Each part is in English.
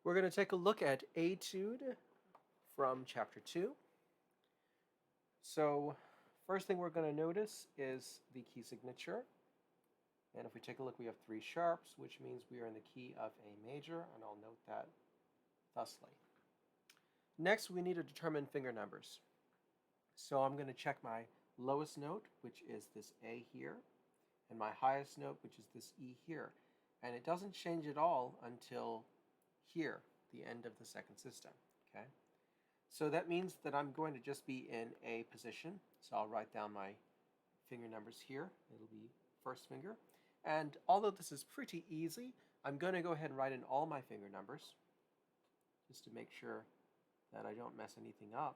We're going to take a look at Etude from Chapter 2. So first thing we're going to notice is the key signature. And if we take a look, we have 3 sharps, which means we are in the key of A major, and I'll note that thusly. Next, we need to determine finger numbers. So I'm going to check my lowest note, which is this A here, and my highest note, which is this E here. And it doesn't change at all until here, the end of the second system. Okay? So that means that I'm going to just be in A position. So I'll write down my finger numbers here. It'll be first finger. And although this is pretty easy, I'm going to go ahead and write in all my finger numbers just to make sure that I don't mess anything up.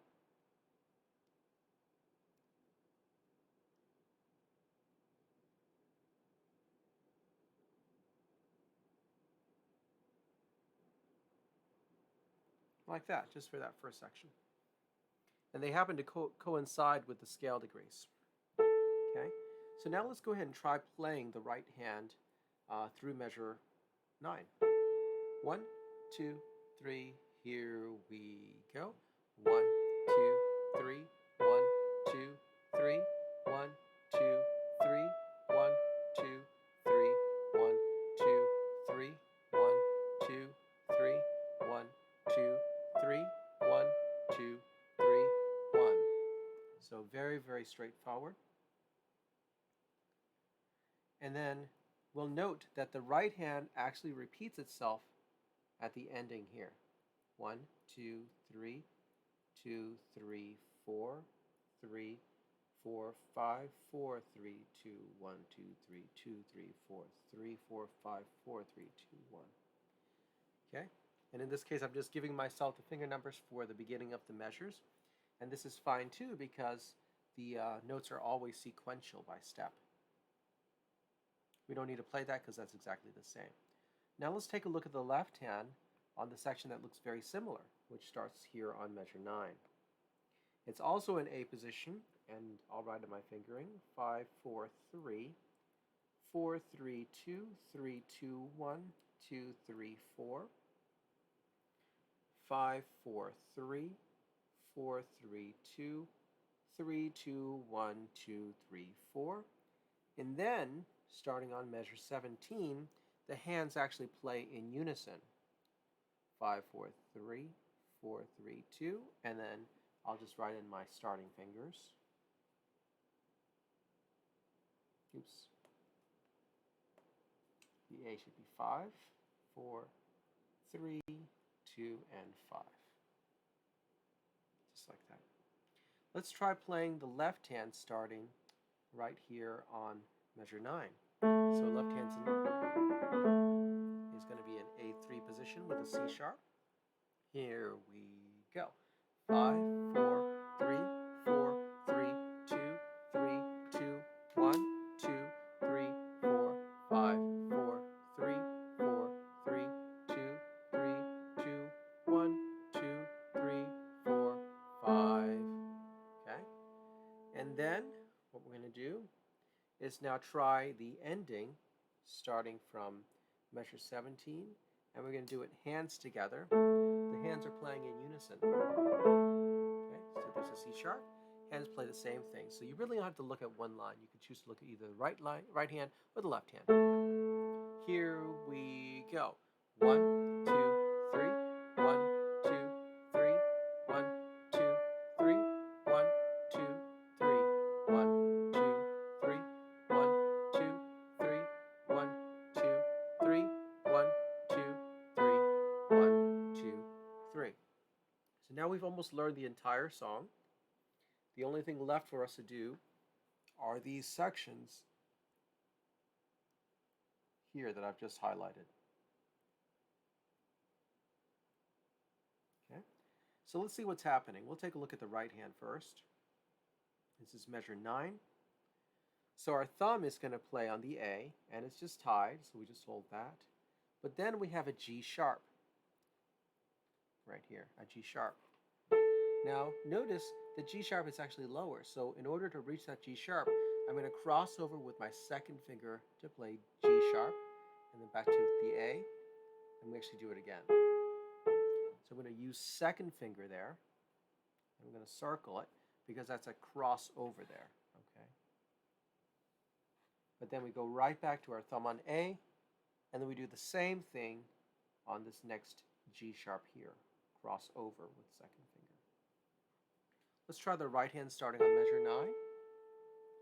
Like that, just for that first section. And they happen to coincide with the scale degrees. Okay, so now let's go ahead and try playing the right hand through measure 9. 1, 2, 3, here we go. 1, 2, 3, 1, 2, 3, 1, 2, 3, 1, 2, 3, 1, 2, 3, 1, 2, 3, 1, 2, 3, 1, 2, 3, 1. So very, very straightforward. And then we'll note that the right hand actually repeats itself at the ending here. 1, 2, 3, 2, 3, 4, 3, 4, 5, 4, 3, 2, 1, 2, 3, 2, 3, 4, 3, 4, 5, 4, 3, 2, 1. Okay? And in this case, I'm just giving myself the finger numbers for the beginning of the measures. And this is fine too because the notes are always sequential by step. We don't need to play that because that's exactly the same. Now let's take a look at the left hand on the section that looks very similar, which starts here on measure 9. It's also in A position, and I'll write in my fingering 5, 4, 3, 4, 3, 2, 3, 2, 1, 2, 3, 4, 5, 4, 3, 4, 3, 2, 3, 2, 1, 2, 3, 4. And then, starting on measure 17, the hands actually play in unison. 5, 4, 3, 4, 3, 2, and then I'll just write in my starting fingers. Oops. The A should be 5, 4, 3, 2, and 5. Just like that. Let's try playing the left hand starting right here on measure 9. So left hand's is going to be in A3 position with a C sharp. Here we go. 5, 4, 3, 4, 3, 2, 3, 2, 1, 2, 3, 4, 5, 4, 3, 4, 3, 2, 3, 2, 1, 2, 3, 4, 5. Okay? And then what we're going to do is now try the ending starting from measure 17, and we're going to do it hands together. The hands are playing in unison. Okay, so there's a C sharp. Hands play the same thing. So you really don't have to look at one line. You can choose to look at either the right hand or the left hand. Here we go. 1, 2, 3, 1, 2, 3, 1, 2, 3, 1, 2, 3, 1, 2, 3, 1, 2, 3, 1, 2, 3, 1, 2, 3, 1, 2, 3. So now we've almost learned the entire song. The only thing left for us to do are these sections here that I've just highlighted. Okay, so let's see what's happening. We'll take a look at the right hand first. This is measure 9. So our thumb is going to play on the A, and it's just tied, so we just hold that. But then we have a G sharp right here, a G sharp. Now notice the G sharp is actually lower, so in order to reach that G sharp, I'm going to cross over with my second finger to play G sharp, and then back to the A, and we actually do it again. So I'm going to use second finger there. I'm going to circle it because that's a crossover there. Okay. But then we go right back to our thumb on A, and then we do the same thing on this next G sharp here. Cross over with second finger. Let's try the right hand starting on measure 9.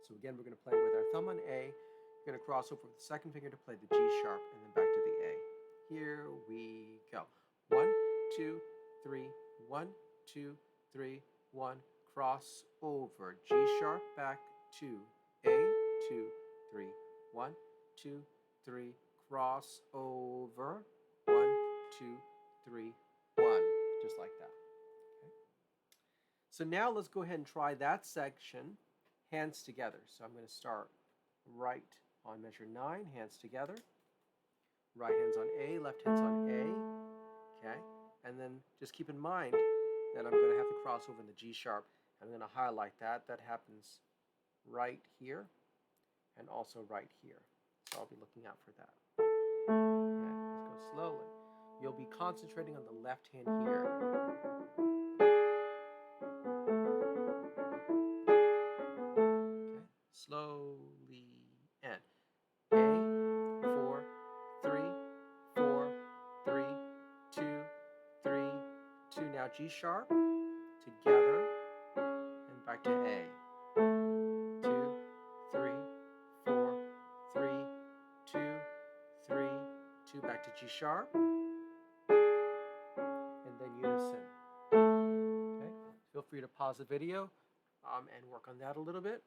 So again, we're going to play with our thumb on A. We're going to cross over with the second finger to play the G sharp and then back to the A. Here we go. 1, 2, 3, 1, 2, 3, 1, cross over. G sharp back to A, 2, 3, 1, 2, 3, cross over. 1, 2, 3, 1, just like that. Okay. So now let's go ahead and try that section, hands together. So I'm going to start right on measure 9, hands together. Right hand's on A, left hand's on A. Okay, and then just keep in mind that I'm going to have the crossover in the G sharp. I'm going to highlight that. That happens right here and also right here. So I'll be looking out for that. Okay, let's go slowly. You'll be concentrating on the left hand here. Okay, slowly and A, 4, 3, 4, 3, 2, 3, 2. Now G sharp, together, and back to A. 2, 3, 4, 3, 2, 3, 2. Back to G sharp, and then unison. Okay, feel free to pause the video and work on that a little bit.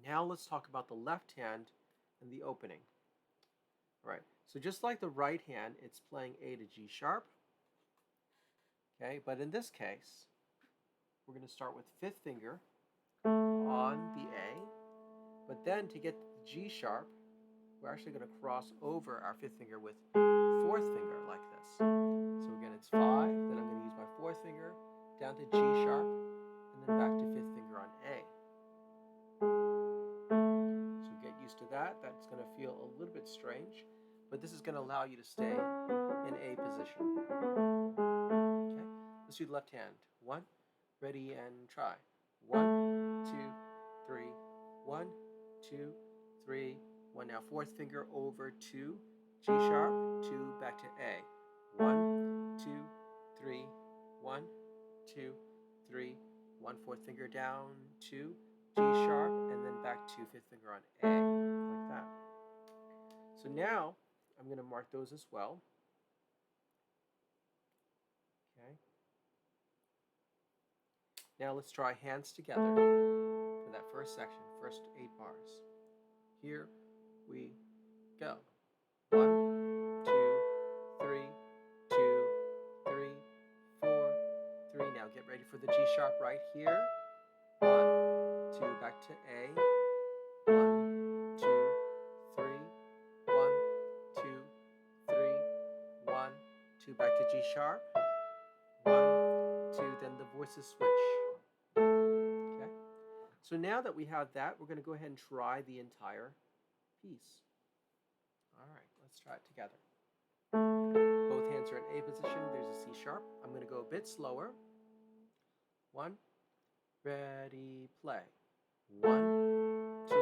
Now let's talk about the left hand and the opening. All right, so just like the right hand, it's playing A to G sharp. Okay, but in this case, we're going to start with fifth finger on the A, but then to get the G sharp, we're actually going to cross over our fifth finger with fourth finger like this. So again, it's 5, then I'm going to use my fourth finger down to G sharp, and then back to fifth finger on A. So get used to that. That's going to feel a little bit strange, but this is going to allow you to stay in A position. Okay, let's do the left hand. 1, ready, and try. 1, 2, 3, 1, 2, 3, 1. Now fourth finger over to G sharp, 2, back to A. 1, 2, 3, 1, 2, 3, 1. Fourth finger down to G sharp, and then back to fifth finger on A, like that. So now I'm going to mark those as well. Okay. Now let's try hands together for that first section, first 8 bars. Here we go. 1, 2, 3, 2, 3, 4, 3. Now get ready for the G sharp right here. 1, 2, back to A. 1, 2, 3, 1, 2, 3, 1, 2, back to G sharp. 1, 2, then the voices switch. Okay. So now that we have that, we're going to go ahead and try the entire piece. All right, let's try it together. Both hands are in A position. There's a C sharp. I'm going to go a bit slower. 1, ready, play. 1, 2,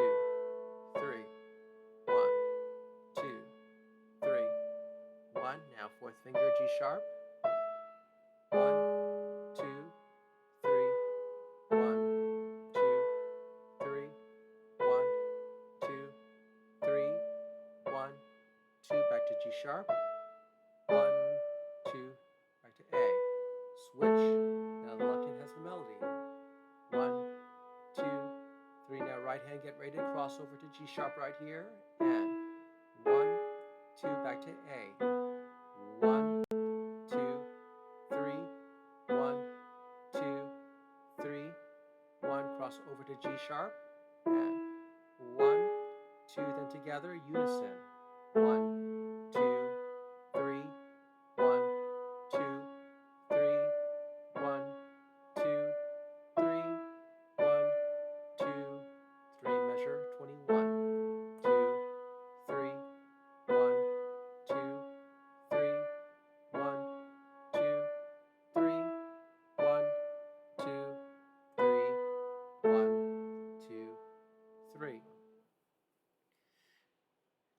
3, 1, 2, 3, 1. Now fourth finger, G sharp. 1, 2, 3, 1, 2, 3, 1, 2, 3, 1, 2. Back to G sharp. 1, 2, back to A. Switch. Now the left hand has the melody. 1, 2, 3. Now right hand, get ready to cross over to G sharp right here. And 1, 2, back to A. 1, 2, 3, 1, 2, 3, 1. Cross over to G sharp. And 1, 2. Then together, unison. 1, 2, 3, 1, 2, 3, 1, 2, 3, 1, 2, 3. Measure 21. 2, 3, 1, 2, 3, 1, 2,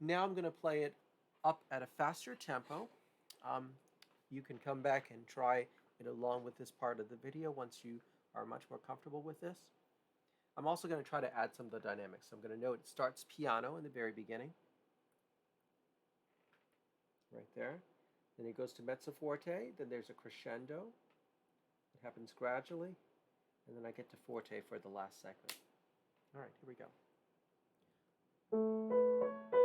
Now I'm going to play it up at a faster tempo. You can come back and try it along with this part of the video once you are much more comfortable with this. I'm also going to try to add some of the dynamics. So I'm going to note it starts piano in the very beginning, right there. Then it goes to mezzo forte, then there's a crescendo. It happens gradually, and then I get to forte for the last segment. All right, here we go.